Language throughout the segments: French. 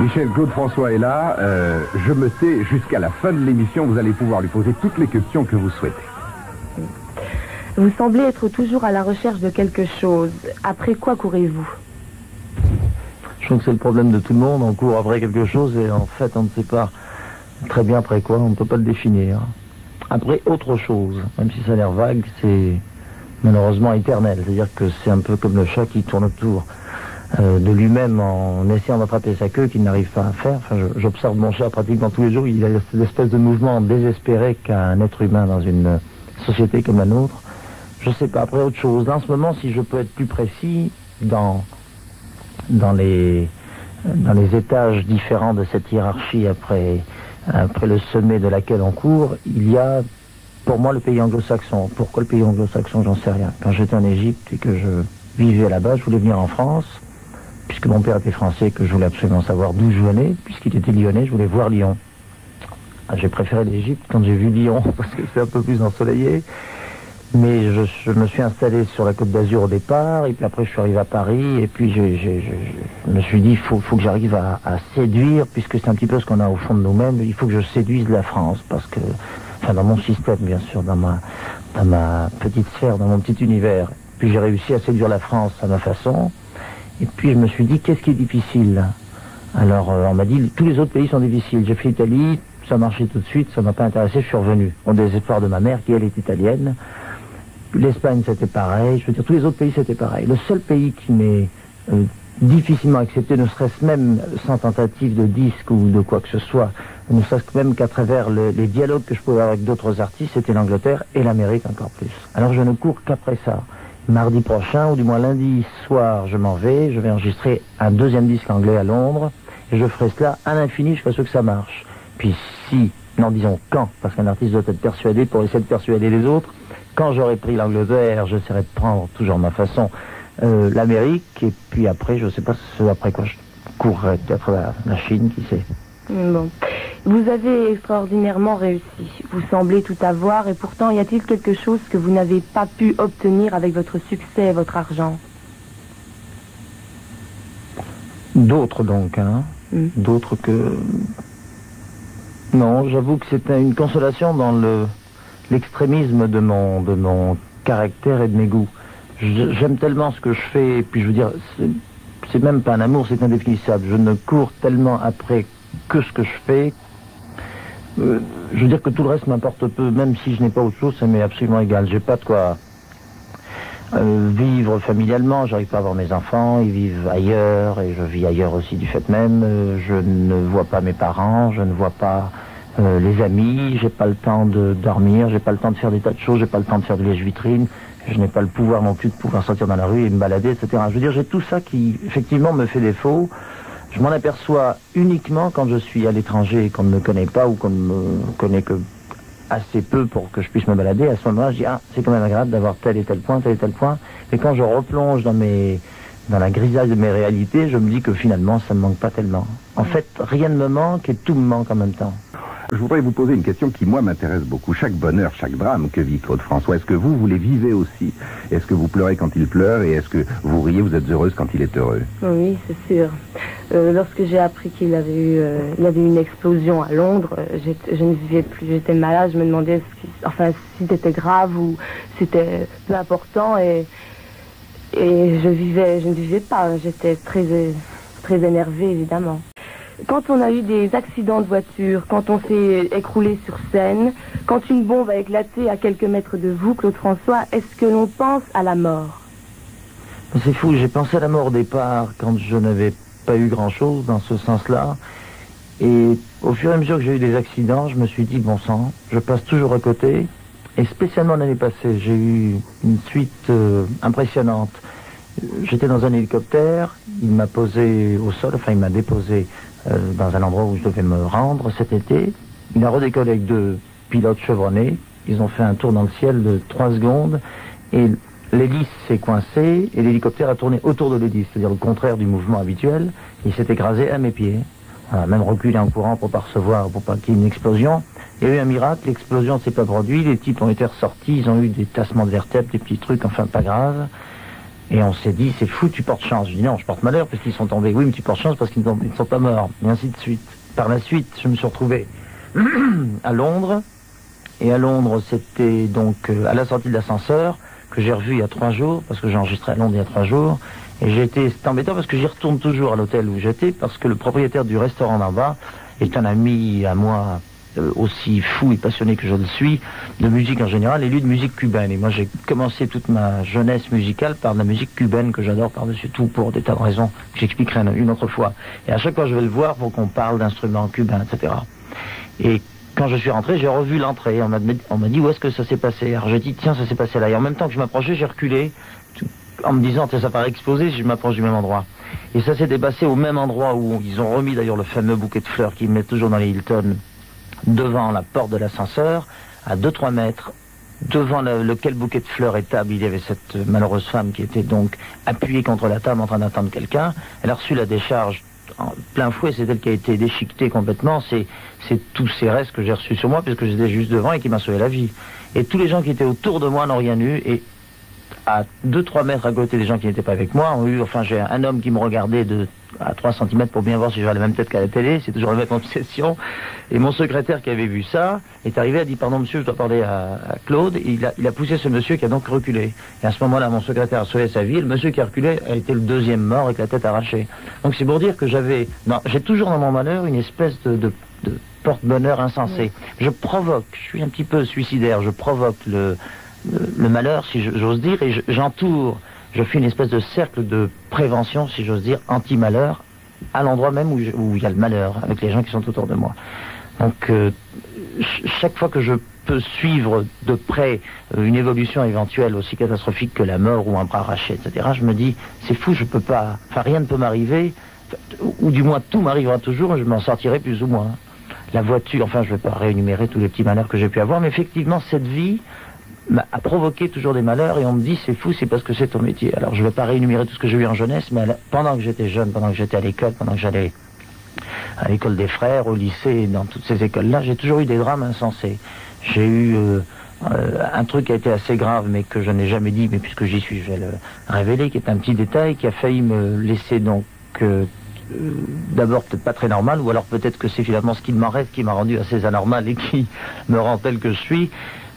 Michel, Claude François est là. Je me tais jusqu'à la fin de l'émission. Vous allez pouvoir lui poser toutes les questions que vous souhaitez. Vous semblez être toujours à la recherche de quelque chose. Après quoi courez-vous? Je trouve que c'est le problème de tout le monde. On court après quelque chose et en fait on ne sait pas très bien après quoi. On ne peut pas le définir. Après autre chose, même si ça a l'air vague, c'est malheureusement éternel. C'est-à-dire que c'est un peu comme le chat qui tourne autour de lui-même en essayant d'attraper sa queue qu'il n'arrive pas à faire. Enfin, j'observe mon chat pratiquement tous les jours. Il a cette espèce de mouvement désespéré qu'a un être humain dans une société comme la nôtre. Je sais pas, après autre chose. En ce moment, si je peux être plus précis, dans les étages différents de cette hiérarchie après le sommet de laquelle on court, il y a pour moi le pays anglo-saxon. Pourquoi le pays anglo-saxon, j'en sais rien. Quand j'étais en Égypte et que je vivais là-bas, je voulais venir en France, puisque mon père était français, que je voulais absolument savoir d'où je venais, puisqu'il était lyonnais, je voulais voir Lyon. J'ai préféré l'Égypte quand j'ai vu Lyon, parce que c'est un peu plus ensoleillé. Mais je me suis installé sur la Côte d'Azur au départ, et puis après je suis arrivé à Paris, et puis je me suis dit, il faut que j'arrive à séduire, puisque c'est un petit peu ce qu'on a au fond de nous-mêmes, il faut que je séduise la France, parce que, enfin dans mon système bien sûr, dans ma petite sphère, dans mon petit univers. Puis j'ai réussi à séduire la France à ma façon, et puis je me suis dit, qu'est-ce qui est difficile? Alors on m'a dit, tous les autres pays sont difficiles. J'ai fait l'Italie, ça marchait tout de suite, ça m'a pas intéressé, je suis revenu. Au désespoir de ma mère, qui elle est italienne. L'Espagne c'était pareil, je veux dire tous les autres pays c'était pareil. Le seul pays qui m'est difficilement accepté, ne serait-ce même sans tentative de disque ou de quoi que ce soit, ne serait-ce même qu'à travers les dialogues que je pouvais avoir avec d'autres artistes, c'était l'Angleterre et l'Amérique encore plus. Alors je ne cours qu'après ça. Mardi prochain, ou du moins lundi soir, je m'en vais, je vais enregistrer un deuxième disque anglais à Londres, et je ferai cela à l'infini jusqu'à ce que ça marche. Puis si, non disons quand, parce qu'un artiste doit être persuadé pour essayer de persuader les autres, quand j'aurai pris l'Angleterre, j'essaierai de prendre, toujours ma façon, l'Amérique, et puis après, je ne sais pas ce après quoi je courrai, peut-être la Chine, qui sait. Bon. Vous avez extraordinairement réussi. Vous semblez tout avoir, et pourtant, y a-t-il quelque chose que vous n'avez pas pu obtenir avec votre succès et votre argent? D'autres donc, hein. D'autres que... Non, j'avoue que c'était une consolation dans l'extrémisme de mon caractère et de mes goûts. J'aime tellement ce que je fais, et puis je veux dire, c'est même pas un amour, c'est indéfinissable. Je ne cours tellement après que ce que je fais. Je veux dire que tout le reste m'importe peu, même si je n'ai pas autre chose, ça m'est absolument égal. J'ai pas de quoi vivre familialement, j'arrive pas à voir mes enfants, ils vivent ailleurs, et je vis ailleurs aussi du fait même. Je ne vois pas mes parents, je ne vois pas les amis, j'ai pas le temps de dormir, j'ai pas le temps de faire des tas de choses, j'ai pas le temps de faire de lèche-vitrine, je n'ai pas le pouvoir non plus de pouvoir sortir dans la rue et me balader, etc. Je veux dire, j'ai tout ça qui, effectivement, me fait défaut. Je m'en aperçois uniquement quand je suis à l'étranger et qu'on ne me connaît pas ou qu'on ne me connaît que assez peu pour que je puisse me balader. À ce moment-là, je dis, ah, c'est quand même agréable d'avoir tel et tel point, tel et tel point. Et quand je replonge dans la grisaille de mes réalités, je me dis que finalement, ça ne me manque pas tellement. En fait, rien ne me manque et tout me manque en même temps. Je voudrais vous poser une question qui, moi, m'intéresse beaucoup. Chaque bonheur, chaque drame que vit Claude François, est-ce que vous les vivez aussi? Est-ce que vous pleurez quand il pleure et est-ce que vous riez, vous êtes heureuse quand il est heureux? Oui, c'est sûr. Lorsque j'ai appris qu'il avait eu une explosion à Londres, je ne vivais plus, j'étais malade, je me demandais si c'était grave ou c'était peu important et je ne vivais pas, j'étais très énervée évidemment. Quand on a eu des accidents de voiture, quand on s'est écroulé sur scène, quand une bombe a éclaté à quelques mètres de vous, Claude François, est-ce que l'on pense à la mort? C'est fou, j'ai pensé à la mort au départ quand je n'avais pas eu grand-chose dans ce sens-là. Et au fur et à mesure que j'ai eu des accidents, je me suis dit, bon sang, je passe toujours à côté. Et spécialement l'année passée, j'ai eu une suite impressionnante. J'étais dans un hélicoptère, il m'a posé au sol, enfin il m'a déposé dans un endroit où je devais me rendre cet été. Il a redécollé avec deux pilotes chevronnés. Ils ont fait un tour dans le ciel de 3 secondes et l'hélice s'est coincée et l'hélicoptère a tourné autour de l'hélice, c'est-à-dire le contraire du mouvement habituel. Il s'est écrasé à mes pieds. Voilà, même reculé en courant pour pas qu'il y ait une explosion. Il y a eu un miracle, l'explosion ne s'est pas produite, les types ont été ressortis, ils ont eu des tassements de vertèbres, des petits trucs, enfin pas grave. Et on s'est dit, c'est fou, tu portes chance. Je dis non, je porte malheur parce qu'ils sont tombés. Oui, mais tu portes chance parce qu'ils ne sont pas morts. Et ainsi de suite. Par la suite, je me suis retrouvé à Londres. Et à Londres, c'était donc à la sortie de l'ascenseur, que j'ai revu il y a 3 jours, parce que j'ai enregistré à Londres il y a 3 jours. Et c'est embêtant parce que j'y retourne toujours à l'hôtel où j'étais, parce que le propriétaire du restaurant d'en bas est un ami à moi, aussi fou et passionné que je le suis, de musique en général, et lui de musique cubaine. Et moi j'ai commencé toute ma jeunesse musicale par de la musique cubaine que j'adore par-dessus tout pour des tas de raisons que j'expliquerai une autre fois. Et à chaque fois je vais le voir pour qu'on parle d'instruments cubains, etc. Et quand je suis rentré, j'ai revu l'entrée. On m'a dit où est-ce que ça s'est passé. Alors j'ai dit tiens, ça s'est passé là. Et en même temps que je m'approchais, j'ai reculé en me disant ça paraît explosé si je m'approche du même endroit. Et ça s'était passé au même endroit où ils ont remis d'ailleurs le fameux bouquet de fleurs qu'ils mettent toujours dans les Hilton, devant la porte de l'ascenseur, à 2-3 mètres, devant lequel bouquet de fleurs étable, il y avait cette malheureuse femme qui était donc appuyée contre la table en train d'attendre quelqu'un. Elle a reçu la décharge en plein fouet, c'est elle qui a été déchiquetée complètement. C'est tous ces restes que j'ai reçus sur moi puisque j'étais juste devant et qui m'a sauvé la vie. Et tous les gens qui étaient autour de moi n'ont rien eu, et à 2-3 mètres à côté des gens qui n'étaient pas avec moi, j'ai un homme qui me regardait à 3 cm pour bien voir si j'avais la même tête qu'à la télé, c'est toujours la même obsession. Et mon secrétaire qui avait vu ça est arrivé, a dit pardon monsieur, je dois parler à Claude, et il a poussé ce monsieur qui a donc reculé. Et à ce moment-là, mon secrétaire a sauvé sa vie, le monsieur qui a reculé a été le deuxième mort avec la tête arrachée. Donc c'est pour dire que j'ai toujours dans mon malheur une espèce de porte-bonheur insensé. Je suis un petit peu suicidaire, je provoque le malheur, si j'ose dire, et je fais une espèce de cercle de prévention, si j'ose dire, anti-malheur, à l'endroit même où il y a le malheur, avec les gens qui sont autour de moi. Donc, chaque fois que je peux suivre de près une évolution éventuelle aussi catastrophique que la mort ou un bras arraché, etc., je me dis, c'est fou, je peux pas, rien ne peut m'arriver, ou du moins tout m'arrivera toujours, et je m'en sortirai plus ou moins. La voiture, je ne vais pas réénumérer tous les petits malheurs que j'ai pu avoir, mais effectivement, cette vie a provoqué toujours des malheurs, et on me dit c'est fou, c'est parce que c'est ton métier. Alors je ne vais pas réénumérer tout ce que j'ai eu en jeunesse, mais pendant que j'étais jeune, pendant que j'étais à l'école, pendant que j'allais à l'école des frères, au lycée, dans toutes ces écoles-là, j'ai toujours eu des drames insensés. J'ai eu un truc qui a été assez grave, mais que je n'ai jamais dit, mais puisque j'y suis, je vais le révéler, qui est un petit détail qui a failli me laisser donc d'abord peut-être pas très normal, ou alors peut-être que c'est finalement ce qu'il m'en reste qui m'a rendu assez anormal et qui me rend tel que je suis.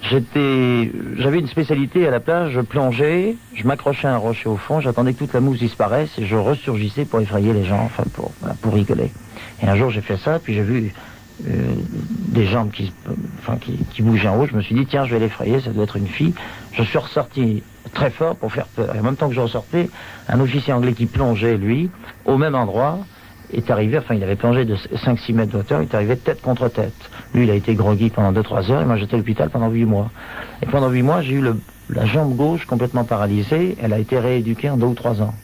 J'avais une spécialité à la plage, je plongeais, je m'accrochais à un rocher au fond, j'attendais que toute la mousse disparaisse et je ressurgissais pour effrayer les gens, pour rigoler. Et un jour j'ai fait ça, puis j'ai vu des jambes qui bougeaient en haut, je me suis dit tiens, je vais l'effrayer, ça doit être une fille. Je suis ressorti très fort pour faire peur. Et en même temps que je ressortais, un officier anglais qui plongeait, lui, au même endroit, est arrivé, il avait plongé de 5-6 mètres de hauteur, il est arrivé tête contre tête. Lui, il a été groggy pendant 2-3 heures, et moi j'étais à l'hôpital pendant 8 mois. Et pendant 8 mois, j'ai eu la jambe gauche complètement paralysée, elle a été rééduquée en 2 ou 3 ans.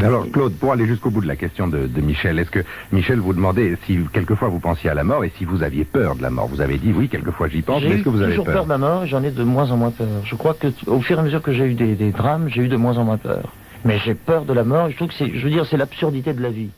Alors Claude, pour aller jusqu'au bout de la question de Michel, est-ce que Michel vous demandait si quelquefois vous pensiez à la mort et si vous aviez peur de la mort? Vous avez dit oui, quelquefois j'y pense, mais est-ce que vous avez toujours peur de la mort, j'en ai de moins en moins peur. Je crois que au fur et à mesure que j'ai eu des drames, j'ai eu de moins en moins peur. Mais j'ai peur de la mort, je trouve que c'est l'absurdité de la vie.